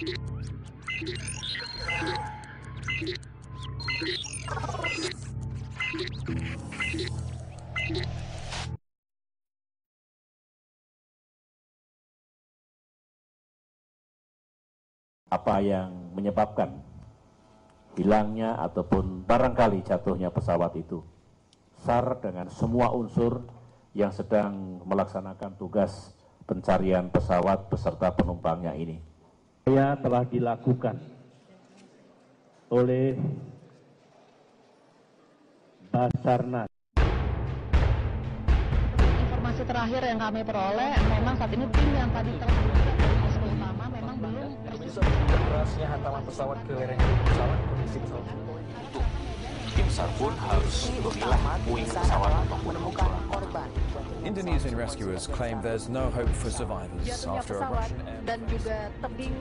Apa yang menyebabkan hilangnya ataupun barangkali jatuhnya pesawat itu. SAR dengan semua unsur yang sedang melaksanakan tugas pencarian pesawat beserta penumpangnya ini. Telah dilakukan oleh Basarnas. Informasi terakhir yang kami peroleh, memang saat ini tim yang tadi telah utama memang belum berasnya hantaman pesawat ke lereng pesawat kondisi pesawat. Tim SAR pun harus memilah puing pesawat untuk menemukan korban. Indonesian rescuers claim there's no hope for survivors after a Russian air. Dan juga tebing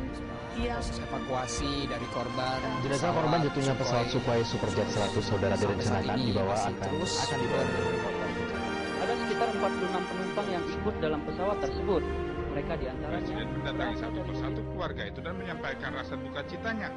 yang Evakuasi dari korban. Jenazah korban jatuhnya pesawat Sukhoi Superjet 100 saudara direncanakan dibawa akan dibawa. Ada sekitar 46 penumpang yang ikut dalam pesawat tersebut. Mereka diantaranya Presiden mendatangi satu persatu keluarga itu dan menyampaikan rasa duka citanya.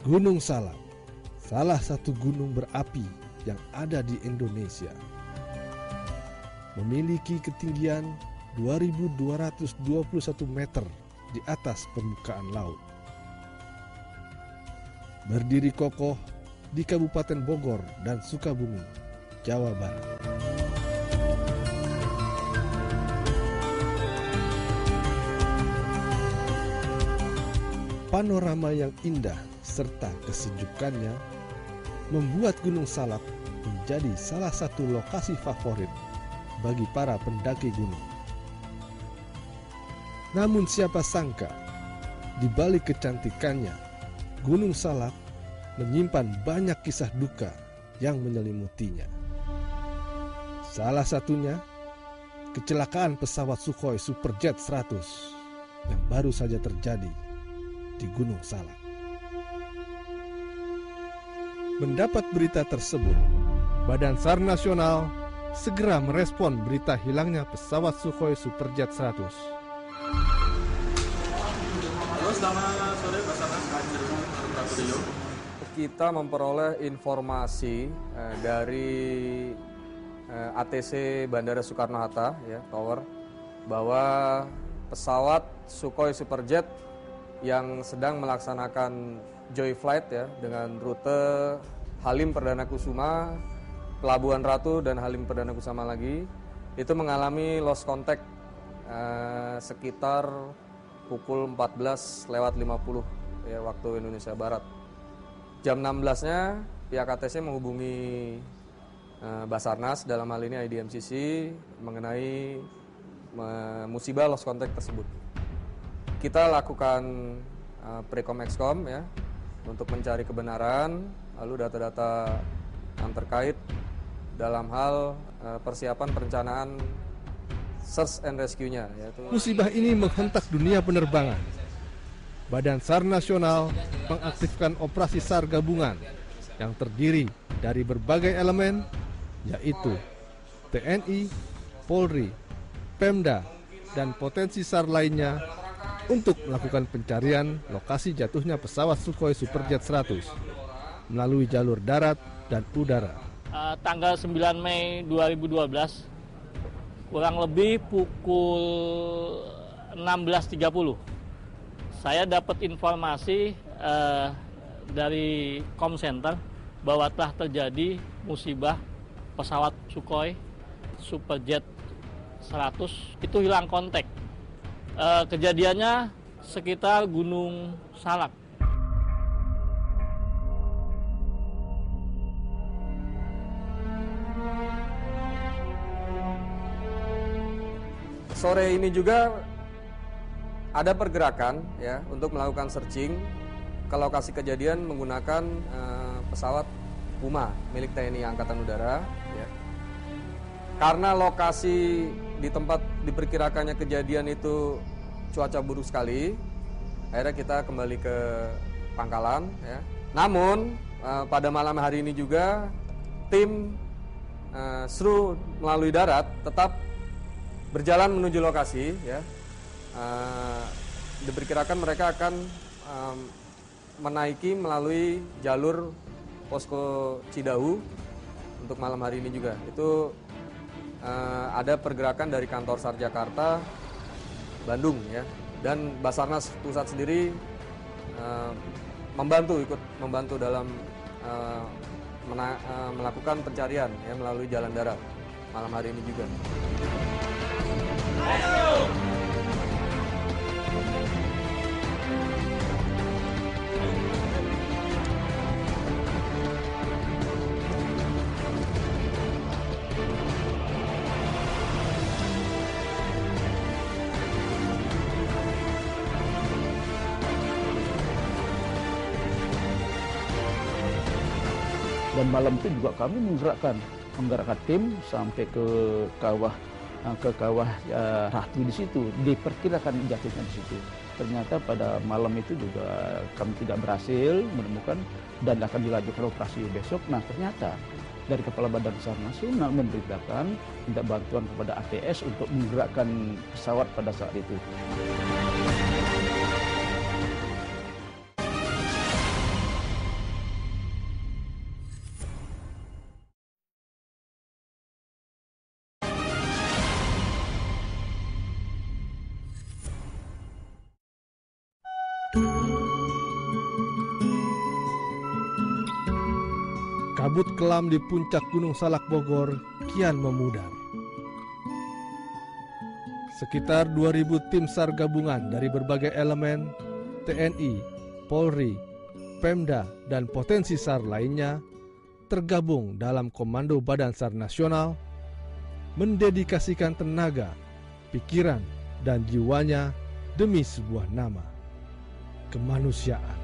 Gunung Salak, salah satu gunung berapi yang ada di Indonesia. Memiliki ketinggian 2.221 meter di atas permukaan laut. Berdiri kokoh di Kabupaten Bogor dan Sukabumi, Jawa Barat. Panorama yang indah serta kesejukannya membuat Gunung Salak menjadi salah satu lokasi favorit bagi para pendaki gunung. Namun siapa sangka, di balik kecantikannya, Gunung Salak menyimpan banyak kisah duka yang menyelimutinya. Salah satunya, kecelakaan pesawat Sukhoi Superjet 100 yang baru saja terjadi di Gunung Salak. Mendapat berita tersebut, Badan SAR Nasional segera merespon berita hilangnya pesawat Sukhoi Superjet 100. Halo, selamat sore Basarnas Prabu Rio. Kita memperoleh informasi dari ATC Bandara Soekarno-Hatta, ya, Tower, bahwa pesawat Sukhoi Superjet yang sedang melaksanakan joy flight, ya, dengan rute Halim Perdana Kusuma, Pelabuhan Ratu, dan Halim Perdana Kusuma lagi, itu mengalami lost contact sekitar pukul 14:50 ya, waktu Indonesia Barat. Jam 16-nya pihak ATC menghubungi Basarnas, dalam hal ini IDMCC, mengenai musibah lost contact tersebut. Kita lakukan Prekom-Exkom, ya, untuk mencari kebenaran, lalu data-data yang terkait dalam hal persiapan perencanaan search and rescue-nya. Musibah ini menghentak dunia penerbangan. Badan SAR Nasional mengaktifkan operasi SAR gabungan yang terdiri dari berbagai elemen, yaitu TNI, Polri, Pemda, dan potensi SAR lainnya untuk melakukan pencarian lokasi jatuhnya pesawat Sukhoi Superjet 100 melalui jalur darat dan udara. Tanggal 9 Mei 2012, kurang lebih pukul 16.30, saya dapat informasi dari Com Center bahwa telah terjadi musibah pesawat Sukhoi Superjet 100 itu hilang kontak. Kejadiannya sekitar Gunung Salak. sore ini juga ada pergerakan ya untuk melakukan searching ke lokasi kejadian menggunakan pesawat Puma milik TNI Angkatan Udara ya. Karena lokasi di tempat diperkirakannya kejadian itu cuaca buruk sekali, akhirnya kita kembali ke pangkalan ya. Namun pada malam hari ini juga tim SRU melalui darat tetap berjalan menuju lokasi ya. Diperkirakan mereka akan menaiki melalui jalur posko Cidahu untuk malam hari ini juga. Itu ada pergerakan dari kantor SAR Jakarta Bandung ya, dan Basarnas pusat sendiri ikut membantu dalam melakukan pencarian ya melalui jalan darat malam hari ini juga. Dan malam itu juga kami menggerakkan tim sampai ke kawah Ratu di situ, diperkirakan jatuhnya di situ. Ternyata pada malam itu juga kami tidak berhasil menemukan dan akan dilanjutkan operasi besok. Nah ternyata dari Kepala Badan SAR Nasional memberitakan minta bantuan kepada ATS untuk menggerakkan pesawat pada saat itu. Kabut kelam di puncak Gunung Salak Bogor kian memudar. Sekitar 2.000 tim SAR gabungan dari berbagai elemen, TNI, Polri, Pemda, dan potensi SAR lainnya tergabung dalam Komando Badan SAR Nasional, mendedikasikan tenaga, pikiran, dan jiwanya demi sebuah nama, kemanusiaan.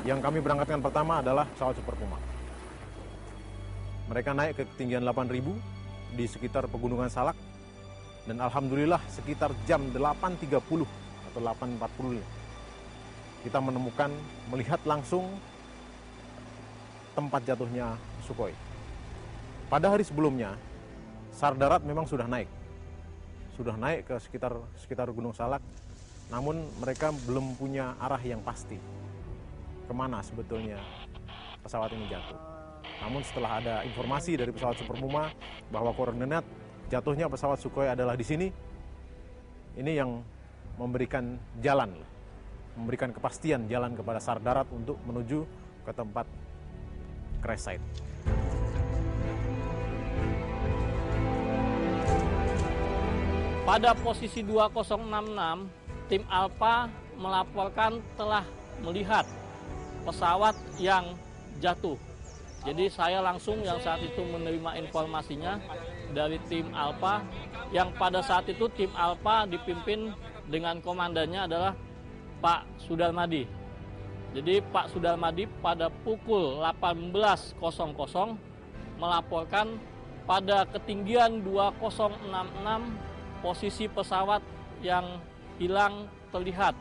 Yang kami berangkatkan pertama adalah pesawat Super Puma. Mereka naik ke ketinggian 8.000 di sekitar Pegunungan Salak, dan alhamdulillah sekitar jam 8.30 atau 8.40 kita melihat langsung tempat jatuhnya Sukhoi. Pada hari sebelumnya, SAR darat memang sudah naik ke sekitar Gunung Salak, namun mereka belum punya arah yang pasti kemana sebetulnya pesawat ini jatuh. Namun setelah ada informasi dari pesawat Super Puma bahwa koordinat jatuhnya pesawat Sukhoi adalah di sini, ini yang memberikan kepastian jalan kepada SAR darat untuk menuju ke tempat crash site. Pada posisi 2066, tim Alpha melaporkan telah melihat pesawat yang jatuh. Jadi saya langsung yang saat itu menerima informasinya dari tim Alpha, yang pada saat itu tim Alpha dipimpin dengan komandannya adalah Pak Sudarmadi. Jadi Pak Sudarmadi pada pukul 18.00 melaporkan pada ketinggian 2066 posisi pesawat yang hilang terlihat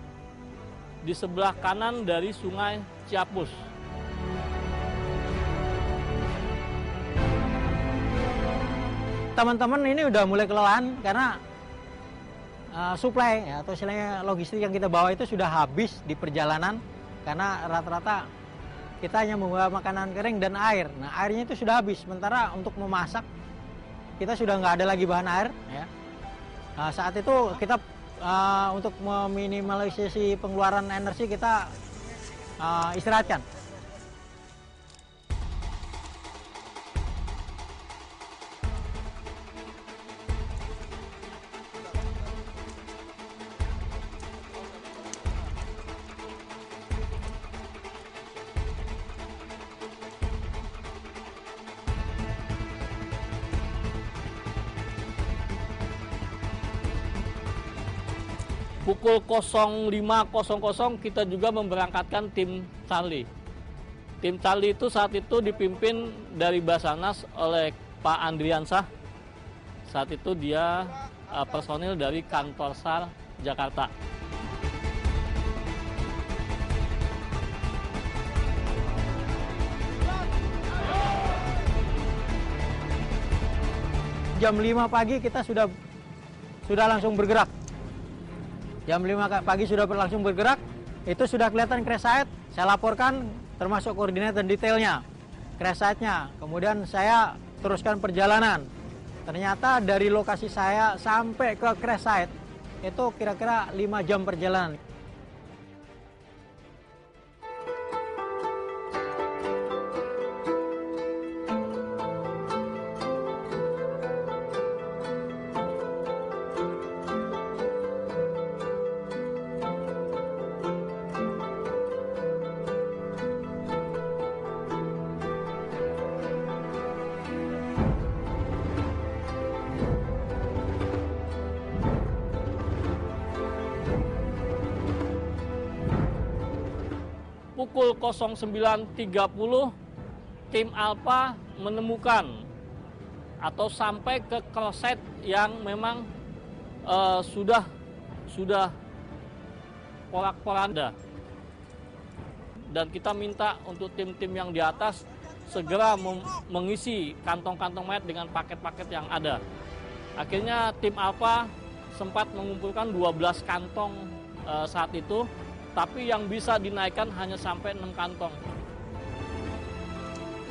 di sebelah kanan dari Sungai Ciapus. Teman-teman ini udah mulai kelelahan karena suplai atau istilahnya logistik yang kita bawa itu sudah habis di perjalanan, karena rata-rata kita hanya membawa makanan kering dan air. Nah, airnya itu sudah habis, sementara untuk memasak kita sudah nggak ada lagi bahan air. Ya. Nah, saat itu kita untuk meminimalisasi pengeluaran energi kita istirahatkan. Pukul 05.00 kita juga memberangkatkan tim Charlie. Tim Charlie itu saat itu dipimpin dari Basarnas oleh Pak Andriansah. Saat itu dia personil dari kantor SAR Jakarta. Jam 5 pagi kita sudah langsung bergerak. Jam 5 pagi sudah langsung bergerak, itu sudah kelihatan crash site, saya laporkan termasuk koordinat dan detailnya, crash site-nya. Kemudian saya teruskan perjalanan. Ternyata dari lokasi saya sampai ke crash site, itu kira-kira 5 jam perjalanan. Pukul 09.30 tim Alpha menemukan atau sampai ke crash site yang memang sudah porak-poranda. Dan kita minta untuk tim-tim yang di atas segera mengisi kantong-kantong mayat dengan paket-paket yang ada. Akhirnya tim Alpha sempat mengumpulkan 12 kantong saat itu, tapi yang bisa dinaikkan hanya sampai 6 kantong.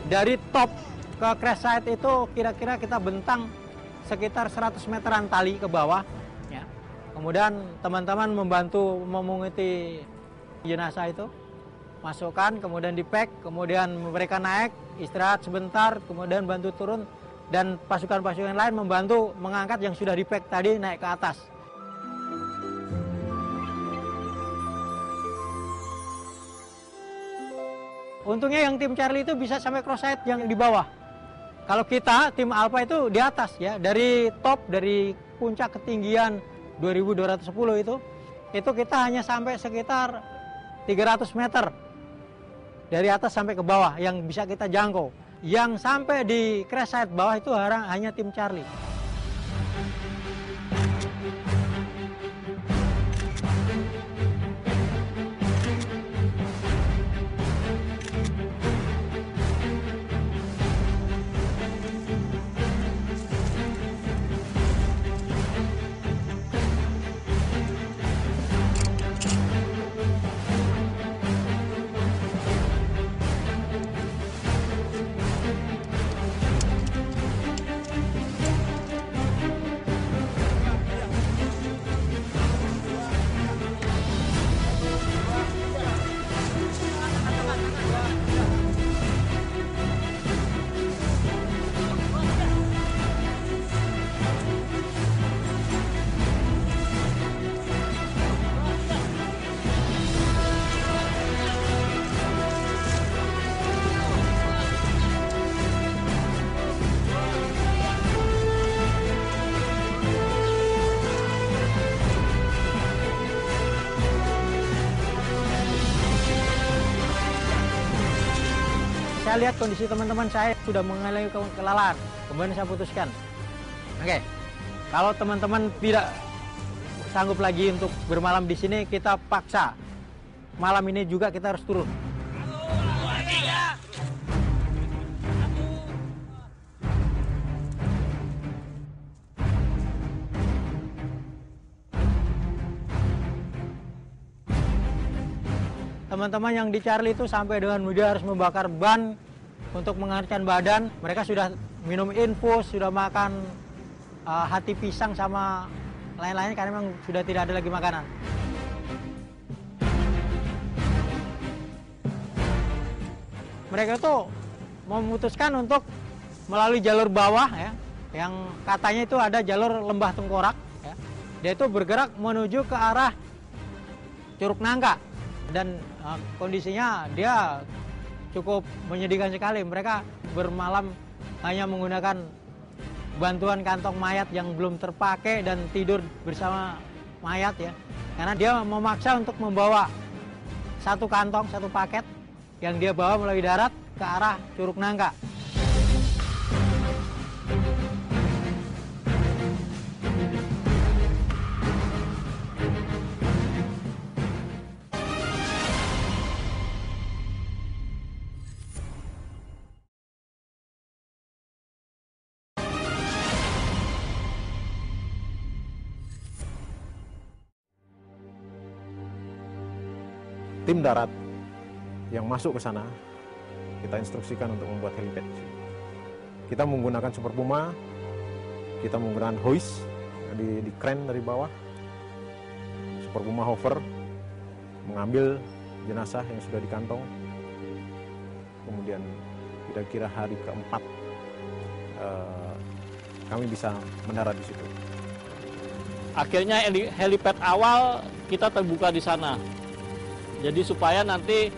Dari top ke crash site itu kira-kira kita bentang sekitar 100 meteran tali ke bawah. Ya. Kemudian teman-teman membantu memunguti jenazah itu, masukkan, kemudian di-pack, kemudian mereka naik, istirahat sebentar, kemudian bantu turun, dan pasukan-pasukan lain membantu mengangkat yang sudah di-pack tadi naik ke atas. Untungnya yang tim Charlie itu bisa sampai cross site yang di bawah. Kalau kita, tim Alpha itu di atas ya, dari top, dari puncak ketinggian 2210 itu kita hanya sampai sekitar 300 meter. Dari atas sampai ke bawah yang bisa kita jangkau. Yang sampai di crash site bawah itu hanya tim Charlie. Saya lihat kondisi teman-teman saya sudah mengalami kelelahan, kemudian saya putuskan, oke, kalau teman-teman tidak sanggup lagi untuk bermalam di sini, kita paksa malam ini juga kita harus turun. Teman-teman yang di Charlie itu sampai dengan mudah harus membakar ban untuk menghangatkan badan. Mereka sudah minum infus, sudah makan hati pisang sama lain-lain karena memang sudah tidak ada lagi makanan. Mereka tuh memutuskan untuk melalui jalur bawah ya, yang katanya itu ada jalur lembah tengkorak ya. Dia itu bergerak menuju ke arah Curug Nangka dan kondisinya dia cukup menyedihkan sekali. Mereka bermalam hanya menggunakan bantuan kantong mayat yang belum terpakai dan tidur bersama mayat ya. Karena dia memaksa untuk membawa satu kantong, satu paket yang dia bawa melalui darat ke arah Curug Nangka. Tim darat yang masuk ke sana, kita instruksikan untuk membuat helipad. Kita menggunakan Super Puma, kita menggunakan hoist di kren dari bawah. Super Puma hover mengambil jenazah yang sudah dikantong. Kemudian kira-kira hari keempat kami bisa mendarat di situ. Akhirnya helipad awal kita terbuka di sana. Jadi supaya nanti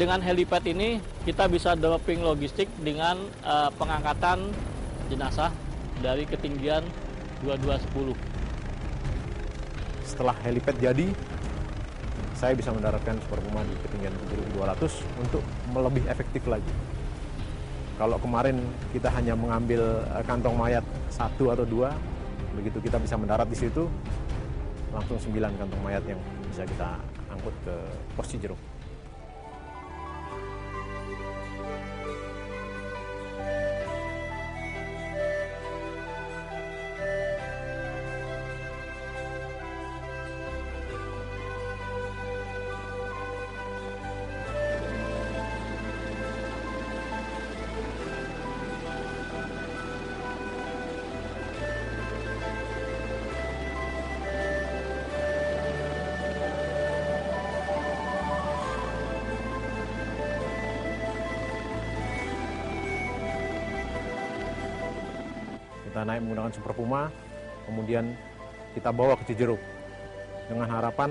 dengan helipad ini kita bisa dropping logistik dengan pengangkatan jenazah dari ketinggian 2210. Setelah helipad jadi, saya bisa mendaratkan Super Puma di ketinggian 7200 untuk lebih efektif lagi. Kalau kemarin kita hanya mengambil kantong mayat 1 atau 2, begitu kita bisa mendarat di situ, langsung 9 kantong mayat yang bisa kita angkut ke pos Cijeruk. Kita naik menggunakan Super Puma, kemudian kita bawa ke Cijeruk dengan harapan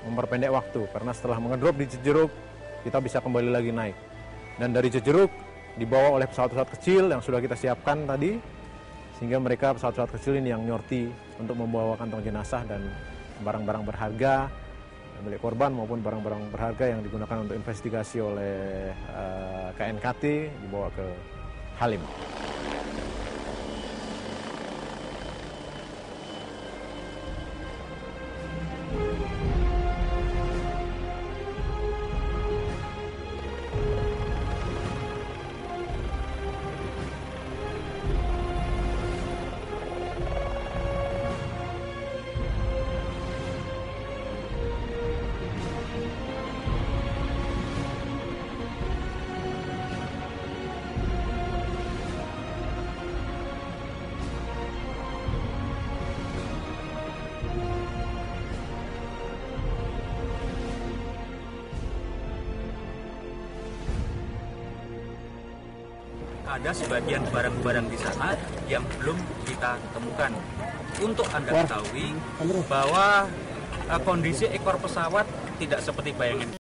memperpendek waktu, karena setelah mengedrop di Cijeruk kita bisa kembali lagi naik. Dan dari Cijeruk dibawa oleh pesawat-pesawat kecil yang sudah kita siapkan tadi, sehingga mereka pesawat-pesawat kecil ini yang nyorti untuk membawa kantong jenazah dan barang-barang berharga milik korban maupun barang-barang berharga yang digunakan untuk investigasi oleh KNKT dibawa ke Halim. Ada sebagian barang-barang di sana yang belum kita temukan. Untuk Anda ketahui bahwa kondisi ekor pesawat tidak seperti bayangan